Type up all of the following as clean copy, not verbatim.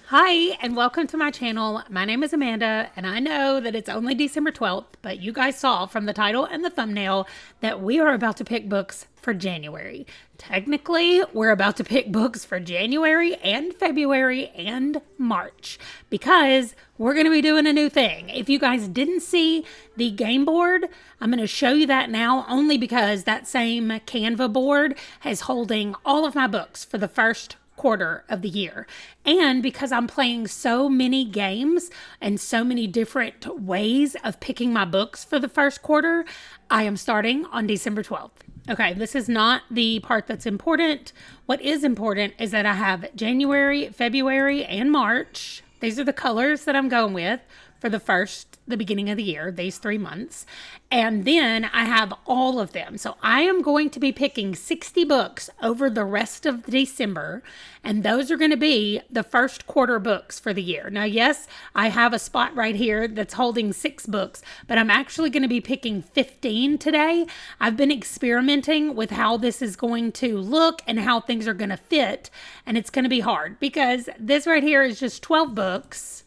Hi, and welcome to my channel. My name is Amanda, and I know that it's only December 12th, but you guys saw from the title and the thumbnail that we are about to pick books for January. Technically, we're about to pick books for January and February and March because we're going to be doing a new thing. If you guys didn't see the game board, I'm going to show you that now only because that same Canva board is holding all of my books for the first quarter of the year. And because I'm playing so many games and so many different ways of picking my books for the first quarter, I am starting on December 12th. Okay, this is not the part that's important. What is important is that I have January, February, and March. These are the colors that I'm going with for the beginning of the year, these 3 months. And then I have all of them. So I am going to be picking 60 books over the rest of December. And those are going to be the first quarter books for the year. Now, yes, I have a spot right here that's holding 6 books, but I'm actually going to be picking 15 today. I've been experimenting with how this is going to look and how things are going to fit. And it's going to be hard because this right here is just 12 books.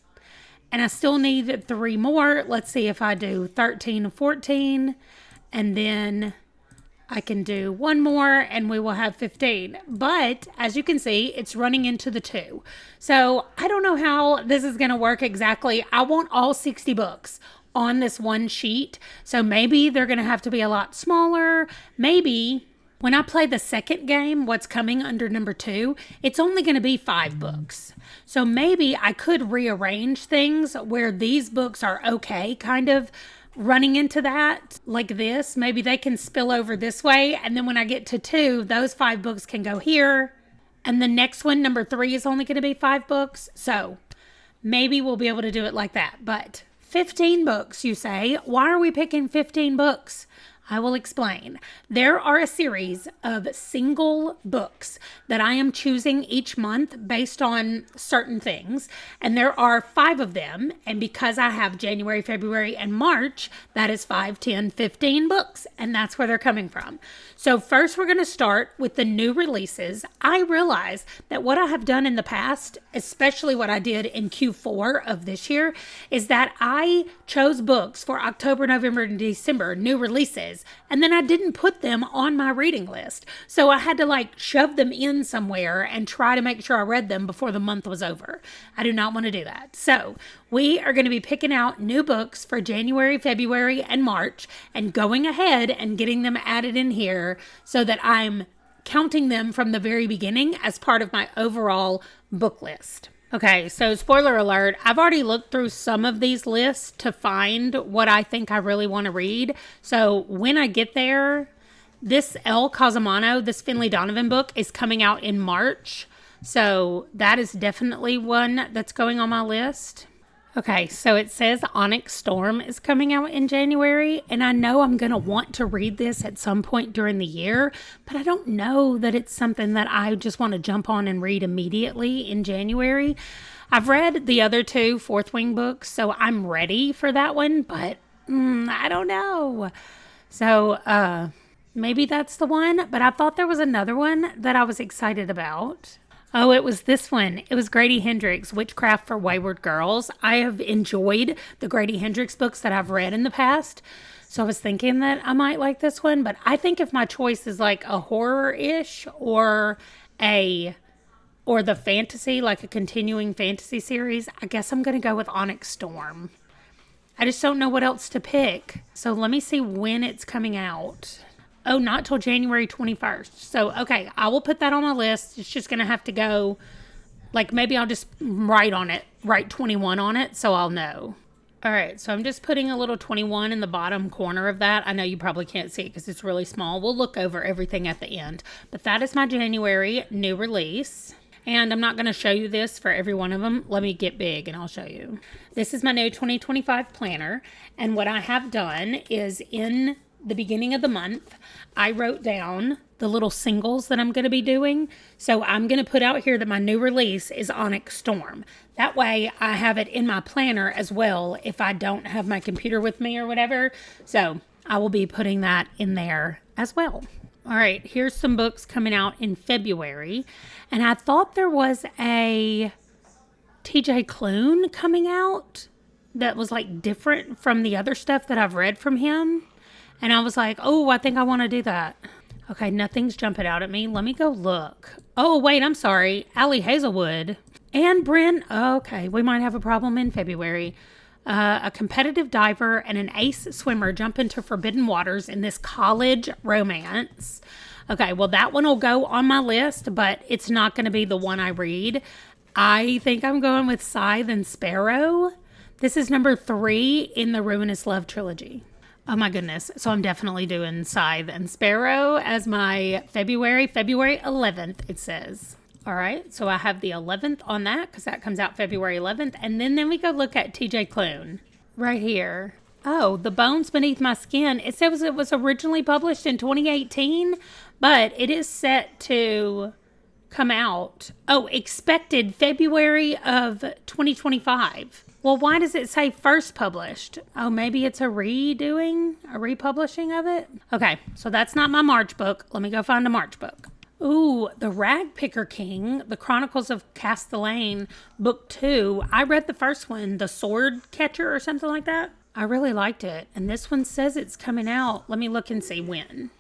And I still need 3 more. Let's see if I do 13 and 14. And then I can do 1 more and we will have 15. But as you can see, it's running into the 2. So I don't know how this is going to work exactly. I want all 60 books on this one sheet. So maybe they're going to have to be a lot smaller. Maybe when I play the second game, what's coming under number 2, it's only going to be 5 books. So maybe I could rearrange things where these books are okay, kind of running into that like this. Maybe they can spill over this way. And then when I get to 2, those 5 books can go here. And the next one, number 3, is only going to be 5 books. So maybe we'll be able to do it like that. But 15 books, you say? Why are we picking 15 books? I will explain. There are a series of single books that I am choosing each month based on certain things. And there are 5 of them. And because I have January, February, and March, that is 5, 10, 15 books. And that's where they're coming from. So first we're going to start with the new releases. I realize that what I have done in the past, especially what I did in Q4 of this year, is that I chose books for October, November, and December, new releases. And then I didn't put them on my reading list. So I had to shove them in somewhere and try to make sure I read them before the month was over. I do not want to do that. So we are going to be picking out new books for January, February, and March and going ahead and getting them added in here so that I'm counting them from the very beginning as part of my overall book list. Okay, so spoiler alert, I've already looked through some of these lists to find what I think I really want to read. So when I get there, this El Cosimano, this Finley Donovan book, is coming out in March. So that is definitely one that's going on my list. Okay, so it says Onyx Storm is coming out in January, and I know I'm going to want to read this at some point during the year, but I don't know that it's something that I just want to jump on and read immediately in January. I've read the other 2 Fourth Wing books, so I'm ready for that one, but I don't know. So maybe that's the one, but I thought there was another one that I was excited about. Oh, it was this one. It was Grady Hendrix, Witchcraft for Wayward Girls. I have enjoyed the Grady Hendrix books that I've read in the past. So I was thinking that I might like this one. But I think if my choice is like a horror-ish or the fantasy, like a continuing fantasy series, I guess I'm going to go with Onyx Storm. I just don't know what else to pick. So let me see when it's coming out. Oh, not till January 21st. So, okay, I will put that on my list. It's just going to have to go, maybe I'll just write 21 on it so I'll know. All right, so I'm just putting a little 21 in the bottom corner of that. I know you probably can't see it because it's really small. We'll look over everything at the end. But that is my January new release. And I'm not going to show you this for every one of them. Let me get big and I'll show you. This is my new 2025 planner. And what I have done is in the beginning of the month, I wrote down the little singles that I'm going to be doing. So I'm going to put out here that my new release is Onyx Storm. That way I have it in my planner as well if I don't have my computer with me or whatever. So I will be putting that in there as well. All right, here's some books coming out in February. And I thought there was a TJ Klune coming out that was like different from the other stuff that I've read from him. And I was like, oh, I think I want to do that. Okay, nothing's jumping out at me. Let me go look. Oh, wait, I'm sorry. Allie Hazelwood and Bryn. Okay, we might have a problem in February. A competitive diver and an ace swimmer jump into forbidden waters in this college romance. Okay, well, that one will go on my list, but it's not going to be the one I read. I think I'm going with Scythe and Sparrow. This is number 3 in the Ruinous Love trilogy. Oh my goodness. So I'm definitely doing Scythe and Sparrow as my February 11th, it says. All right. So I have the 11th on that because that comes out February 11th. And then we go look at TJ Klune right here. Oh, The Bones Beneath My Skin. It says it was originally published in 2018, but it is set to come out. Oh, expected February of 2025. Well, why does it say first published? Oh, maybe it's a republishing of it? Okay, so that's not my March book. Let me go find a March book. Ooh, The Rag Picker King, The Chronicles of Castellane, Book 2. I read the first one, The Sword Catcher or something like that. I really liked it. And this one says it's coming out. Let me look and see when.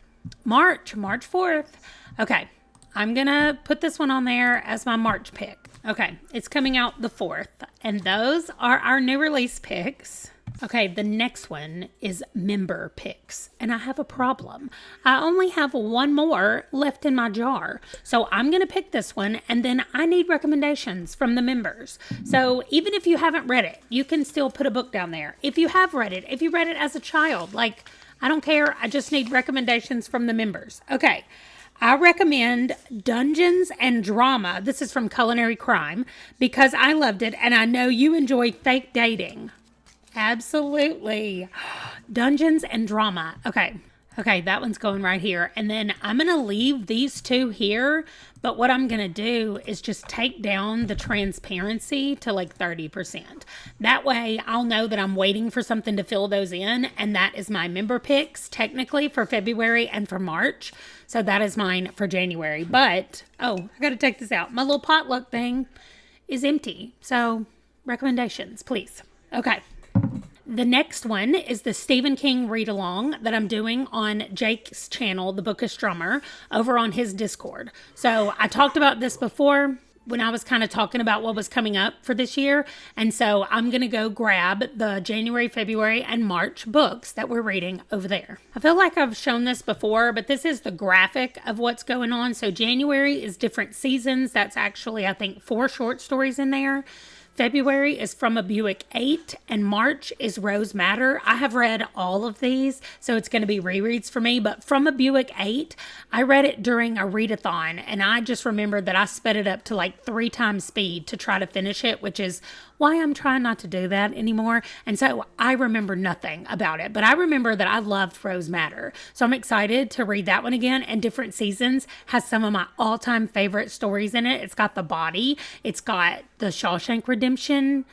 March 4th. Okay, I'm going to put this one on there as my March pick. Okay, it's coming out the 4th, and those are our new release picks. Okay, the next one is member picks, and I have a problem. I only have one more left in my jar, so I'm going to pick this one, and then I need recommendations from the members. So even if you haven't read it, you can still put a book down there. If you have read it, if you read it as a child, like, I don't care, I just need recommendations from the members. Okay. I recommend Dungeons and Drama. This is from Culinary Crime because I loved it and I know you enjoy fake dating. Absolutely. Dungeons and Drama. Okay, that one's going right here. And then I'm going to leave these two here. But what I'm going to do is just take down the transparency to like 30%. That way I'll know that I'm waiting for something to fill those in. And that is my member picks technically for February and for March. So that is mine for January. But, oh, I got to take this out. My little potluck thing is empty. So recommendations, please. Okay. The next one is the Stephen King read-along that I'm doing on Jake's channel, The Bookish Drummer, over on his Discord. So I talked about this before when I was kind of talking about what was coming up for this year. And so I'm going to go grab the January, February, and March books that we're reading over there. I feel like I've shown this before, but this is the graphic of what's going on. So January is different seasons. That's actually, I think, 4 short stories in there. February is From a Buick 8, and March is Rose Madder. I have read all of these, so it's going to be rereads for me, but From a Buick 8, I read it during a readathon, and I just remembered that I sped it up to like 3 times speed to try to finish it, which is why I'm trying not to do that anymore. And so I remember nothing about it, but I remember that I loved Rose Madder. So I'm excited to read that one again. And Different Seasons has some of my all-time favorite stories in it. It's got The Body. It's got The Shawshank Redemption.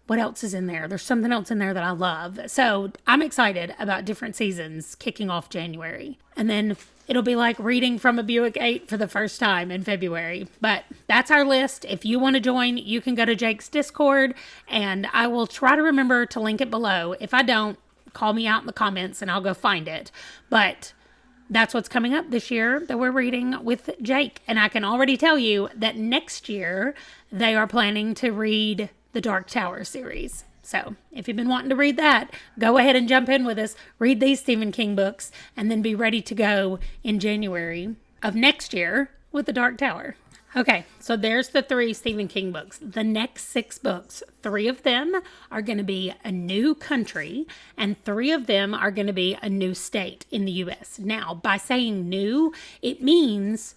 What else is in there? There's something else in there that I love. So I'm excited about Different Seasons kicking off January. And then it'll be like reading From a Buick 8 for the first time in February. But that's our list. If you want to join, you can go to Jake's Discord, and I will try to remember to link it below. If I don't, call me out in the comments and I'll go find it. But that's what's coming up this year that we're reading with Jake. And I can already tell you that next year they are planning to read the Dark Tower series. So if you've been wanting to read that, go ahead and jump in with us, read these Stephen King books, and then be ready to go in January of next year with the Dark Tower. Okay, so there's the 3 Stephen King books. The next 6 books, 3 of them are going to be a new country, and 3 of them are going to be a new state in the U.S. Now, by saying new, it means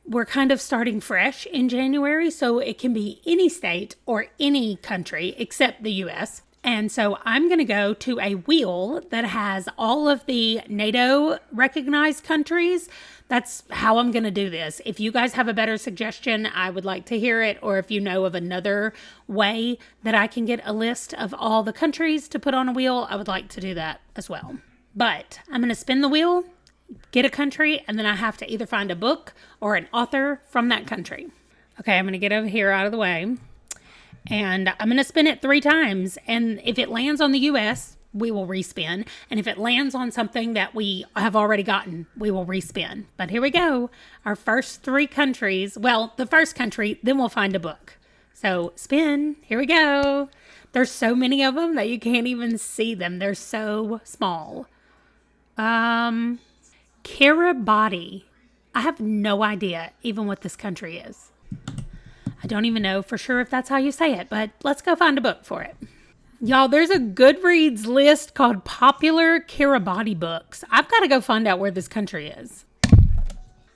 we're kind of starting fresh in January, so it can be any state or any country except the U.S. And so I'm going to go to a wheel that has all of the NATO recognized countries. That's how I'm going to do this. If you guys have a better suggestion, I would like to hear it. Or if you know of another way that I can get a list of all the countries to put on a wheel, I would like to do that as well. But I'm going to spin the wheel, get a country, and then I have to either find a book or an author from that country. Okay, I'm going to get over here out of the way. And I'm going to spin it 3 times. And if it lands on the US, we will respin. And if it lands on something that we have already gotten, we will respin. But here we go. Our first 3 countries. Well, the first country, then we'll find a book. So spin. Here we go. There's so many of them that you can't even see them. They're so small. Kiribati. I have no idea even what this country is. I don't even know for sure if that's how you say it, but let's go find a book for it. Y'all, there's a Goodreads list called Popular Kiribati Books. I've got to go find out where this country is.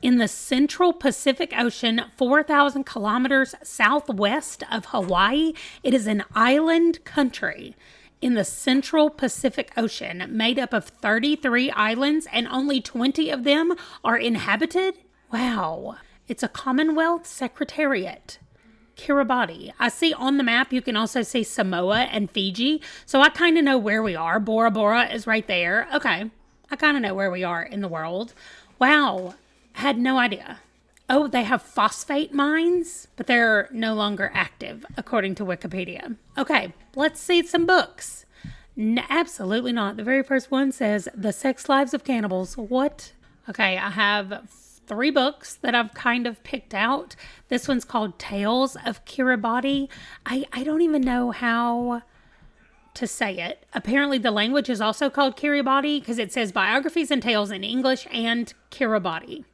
In the central Pacific Ocean, 4,000 kilometers southwest of Hawaii, it is an island country in the central Pacific Ocean, made up of 33 islands, and only 20 of them are inhabited. Wow. It's a Commonwealth Secretariat. Kiribati. I see on the map, you can also see Samoa and Fiji. So I kind of know where we are. Bora Bora is right there. Okay. I kind of know where we are in the world. Wow. Had no idea. Oh, they have phosphate mines, but they're no longer active, according to Wikipedia. Okay, let's see some books. Absolutely not. The very first one says, The Sex Lives of Cannibals. What? Okay, I have 3 books that I've kind of picked out. This one's called Tales of Kiribati. I don't even know how to say it. Apparently the language is also called Kiribati because it says biographies and tales in English and Kiribati.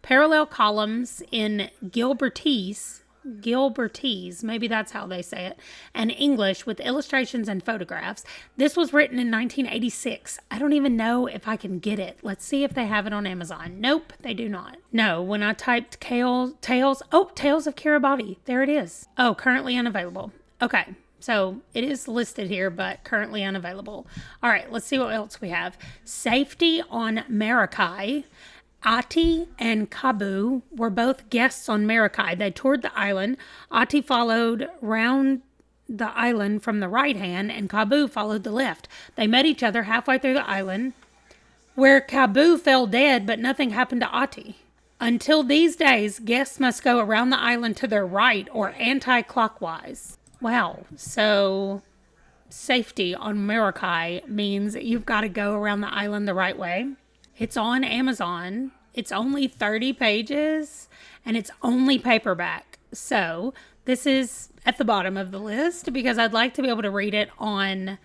Parallel columns in Gilbertese, maybe that's how they say it, and English with illustrations and photographs. This was written in 1986. I don't even know if I can get it. Let's see if they have it on Amazon. Nope, they do not. No, when I typed Tales of Kiribati, there it is. Oh, currently unavailable. Okay. So it is listed here, but currently unavailable. All right, let's see what else we have. Safety on Maracay. Ati and Kabu were both guests on Maracay. They toured the island. Ati followed round the island from the right hand, and Kabu followed the left. They met each other halfway through the island, where Kabu fell dead, but nothing happened to Ati. Until these days, guests must go around the island to their right or anti-clockwise. Wow. So safety on Maracay means you've got to go around the island the right way. It's on Amazon. It's only 30 pages and it's only paperback. So this is at the bottom of the list because I'd like to be able to read it on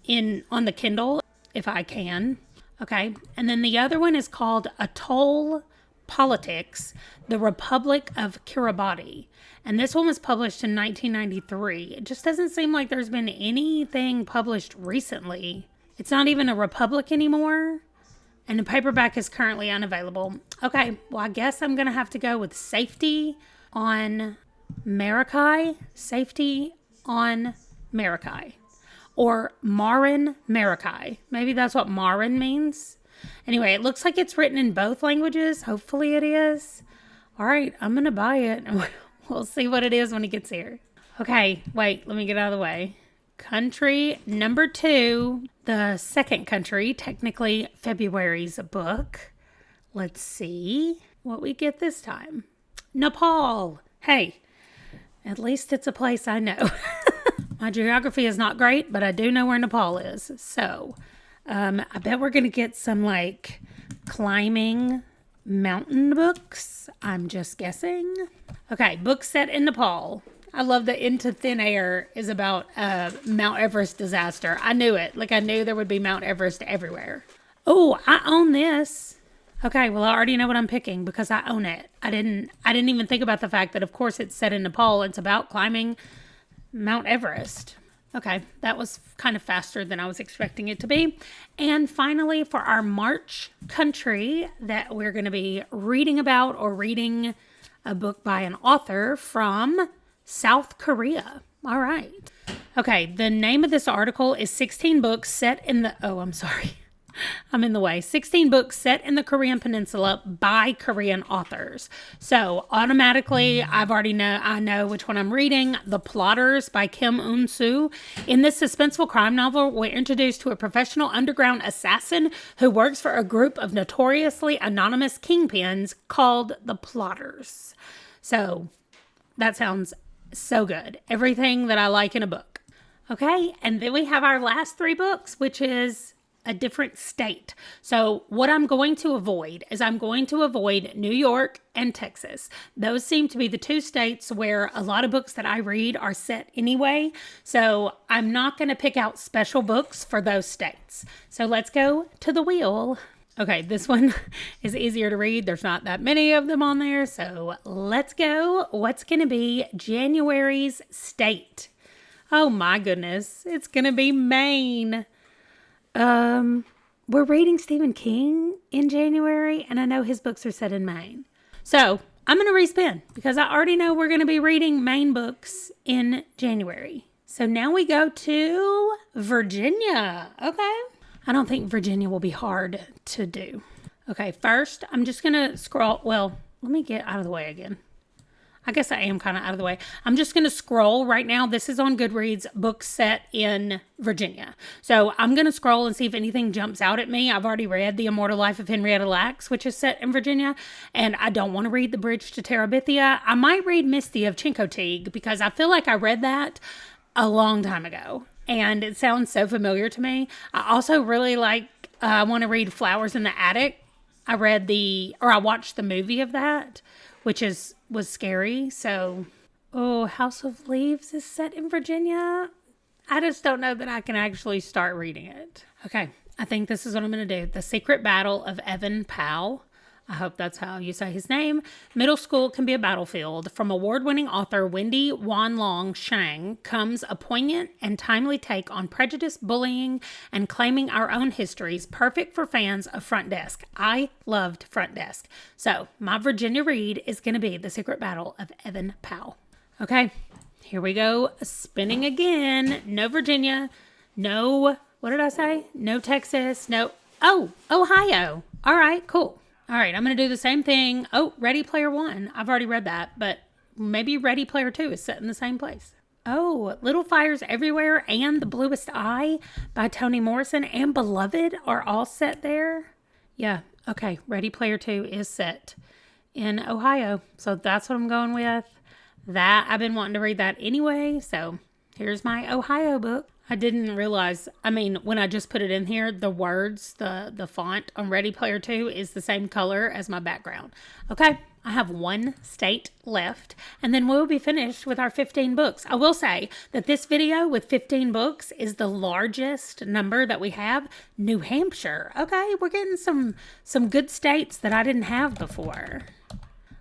the Kindle if I can. Okay. And then the other one is called Atoll Politics, the Republic of Kiribati. And this one was published in 1993. It just doesn't seem like there's been anything published recently. It's not even a republic anymore. And the paperback is currently unavailable. Okay, well, I guess I'm going to have to go with Safety on Maracay. Safety on Maracay. Or Marin Maracay. Maybe that's what Marin means. Anyway, it looks like it's written in both languages. Hopefully it is. All right, I'm going to buy it. We'll see what it is when it gets here. Okay, wait, let me get out of the way. Country number 2, the second country, technically February's book. Let's see what we get this time. Nepal. Hey, at least it's a place I know. My geography is not great, but I do know where Nepal is. So, I bet we're going to get some like climbing mountain books. I'm just guessing. Okay, book set in Nepal. I love that Into Thin Air is about Mount Everest disaster. I knew it. Like I knew there would be Mount Everest everywhere. Oh, I own this. Okay, well I already know what I'm picking because I own it. I didn't even think about the fact that of course it's set in Nepal. It's about climbing Mount Everest. Okay, that was kind of faster than I was expecting it to be. And finally, for our March country that we're going to be reading about or reading a book by an author from South Korea. All right. Okay, the name of this article is 16 books set in the... Oh, I'm sorry. I'm in the way. 16 books set in the Korean Peninsula by Korean authors. So automatically, I know which one I'm reading. The Plotters by Kim Un-soo. In this suspenseful crime novel, we're introduced to a professional underground assassin who works for a group of notoriously anonymous kingpins called the Plotters. So that sounds so good. Everything that I like in a book. Okay, and then we have our last 3 books, which is a different state. So what I'm going to avoid is I'm going to avoid New York and Texas. Those seem to be the 2 states where a lot of books that I read are set anyway. So I'm not going to pick out special books for those states. So let's go to the wheel. Okay, this one is easier to read. There's not that many of them on there. So let's go. What's going to be January's state? Oh my goodness. It's going to be Maine. We're reading Stephen King in January, and I know his books are set in Maine. So I'm going to respin because I already know we're going to be reading Maine books in January. So now we go to Virginia. Okay. I don't think Virginia will be hard to do. Okay. First, I'm just going to scroll. Well, let me get out of the way again. I guess I am kind of out of the way. I'm just going to scroll right now. This is on Goodreads, books set in Virginia. So I'm going to scroll and see if anything jumps out at me. I've already read The Immortal Life of Henrietta Lacks, which is set in Virginia, and I don't want to read The Bridge to Terabithia. I might read Misty of Chincoteague because I feel like I read that a long time ago, and it sounds so familiar to me. I also really I want to read Flowers in the Attic. I watched the movie of that, which was scary. So, House of Leaves is set in Virginia. I just don't know that I can actually start reading it. Okay, I think this is what I'm going to do. The Secret Battle of Evan Powell. I hope that's how you say his name. Middle school can be a battlefield. From award-winning author Wendy Wanlong Shang comes a poignant and timely take on prejudice, bullying, and claiming our own histories, perfect for fans of Front Desk. I loved Front Desk. So my Virginia read is going to be The Secret Battle of Evan Powell. Okay, here we go. Spinning again. No Virginia. No, what did I say? No Texas. No, Ohio. All right, cool. All right, I'm going to do the same thing. Oh, Ready Player One. I've already read that, but maybe Ready Player Two is set in the same place. Oh, Little Fires Everywhere and The Bluest Eye by Toni Morrison and Beloved are all set there. Yeah, okay. Ready Player Two is set in Ohio. So that's what I'm going with. That I've been wanting to read that anyway. So here's my Ohio book. I didn't realize, when I just put it in here, the words, the font on Ready Player 2 is the same color as my background. Okay, I have 1 state left, and then we'll be finished with our 15 books. I will say that this video with 15 books is the largest number that we have. New Hampshire. Okay, we're getting some good states that I didn't have before.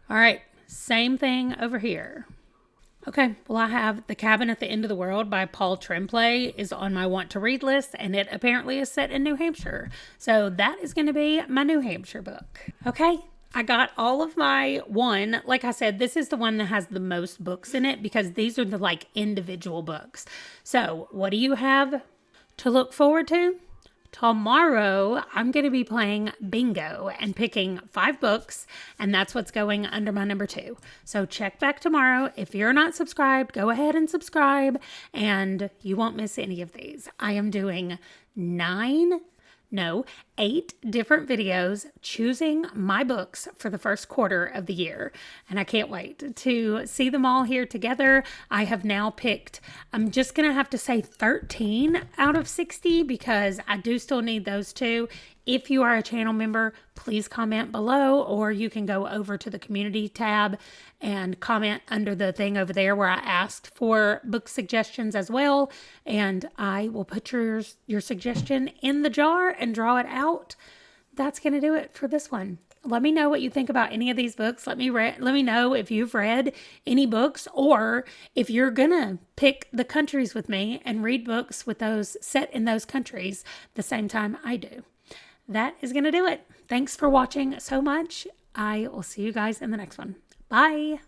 All right, same thing over here. Okay, well, I have The Cabin at the End of the World by Paul Tremblay is on my want to read list, and it apparently is set in New Hampshire. So that is going to be my New Hampshire book. Okay, I got all of my one. Like I said, this is the one that has the most books in it because these are the individual books. So what do you have to look forward to? Tomorrow, I'm going to be playing bingo and picking 5 books, and that's what's going under my number 2. So check back tomorrow. If you're not subscribed, go ahead and subscribe, and you won't miss any of these. I am doing 8 different videos choosing my books for the first quarter of the year. And I can't wait to see them all here together. I have now picked, I'm just going to have to say 13 out of 60 because I do still need those 2. If you are a channel member, please comment below, or you can go over to the community tab and comment under the thing over there where I asked for book suggestions as well. And I will put your suggestion in the jar and draw it out. That's going to do it for this one. Let me know what you think about any of these books. Let me know if you've read any books, or if you're going to pick the countries with me and read books with those set in those countries the same time I do. That is going to do it. Thanks for watching so much. I will see you guys in the next one. Bye.